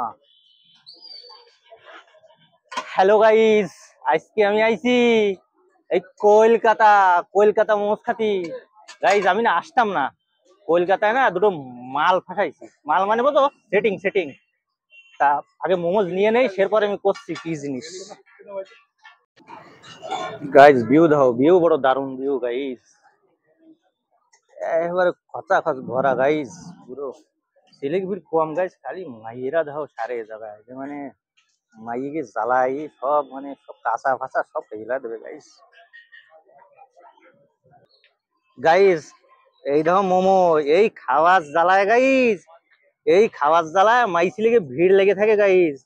হ্যাঁ, hello guys, আজকে আমি আইছি এই কলকাতা। কলকাতা মোমোস খাতি। গাইস আমি না আসতাম না কলকাতায়, না দুটো মাল ফাটাইছি। মাল মানে বলতো সেটিং সেটিং। তা আগে মোমোজ নিয়ে নেই, সেরপরে আমি করছি কি জিনিস। গাইস ভিউ দাও, ভিউ বড় দারুণ ভিউ গাইস। এবারে খচা খচ ভরা গাইস পুরো। সিলেক ভিড় কম গাইস, খালি মাইয়েরা দাও সারে জায়গায় যে মানে মাইকে জ্বালাই সব, মানে সব কাঁচা ফাঁচা সব ফেলা দেবে গাইস। গাইস এই দেখো মোমো, এই খাওয়ার জ্বালায় গাইস, এই খাওয়ার জ্বালায় মাইসিলিকে ভিড় লেগে থাকে গাইস।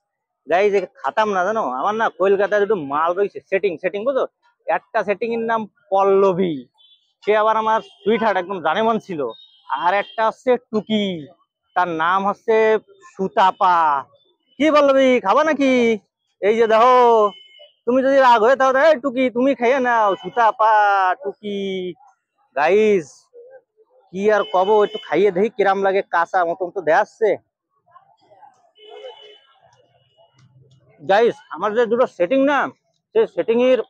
গাইস খাতাম না জানো, আমার না কলকাতায় দুটো মাল রয়েছে সেটিং সেটিং, বুঝো। একটা সেটিং এর নাম পল্লবী, সে আবার আমার সুইট হার্ট একদম জানেমন ছিল। আর একটা হচ্ছে টুকি, তার নাম হচ্ছে সুতাপা। কি পল্লবী খাবা নাকি? এই যে দেখো, তুমি যদি রাগ হয়ে তাহলে এই টুকি তুমি খাইয়ে নাও, সুতাপা টুকি। গাইস কি আর কব, একটু খাইয়ে দেখি কিরাম লাগে, কাঁচা মতন তো দেখাচ্ছে। গাইস আমার যে দুটো সেটিং না, সেই সেটিং এর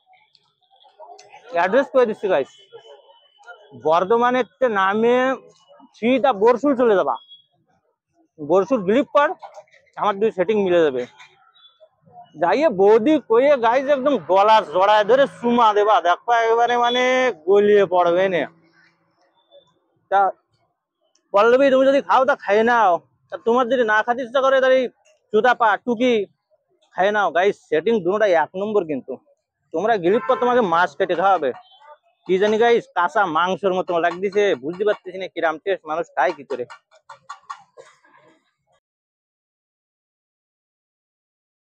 অ্যাড্রেস করে দিচ্ছি গাইস। বর্ধমানের নামে সিধা বরশুল চলে যাবা, বরশুল ক্লিক কর, আমার দুই সেটিং মিলে যাবে। যাইয়ে বৌদি কইয়ে গাইস একদম গলা জড়ায় ধরে চুমা দেবা, দেখো একেবারে মানে গলিয়ে পড়বে না। তা পল্লবী তুমি যদি খাও তা খাই নাও, তা তোমার যদি না খাতে ইচ্ছা করে তাহলে সুতাপা টুকি খাই নাও। গাইস সেটিং দুটোটা এক নম্বর, কিন্তু তোমরা গিলিপ পর তোমাকে মাছ কেটে খাওয়াবে। কি জানি গাইস, কাঁচা মাংসের মতো লাগতেছে, বুঝতে পারতেছি না কিরাম টেস্ট, মানুষ খায় কি করে।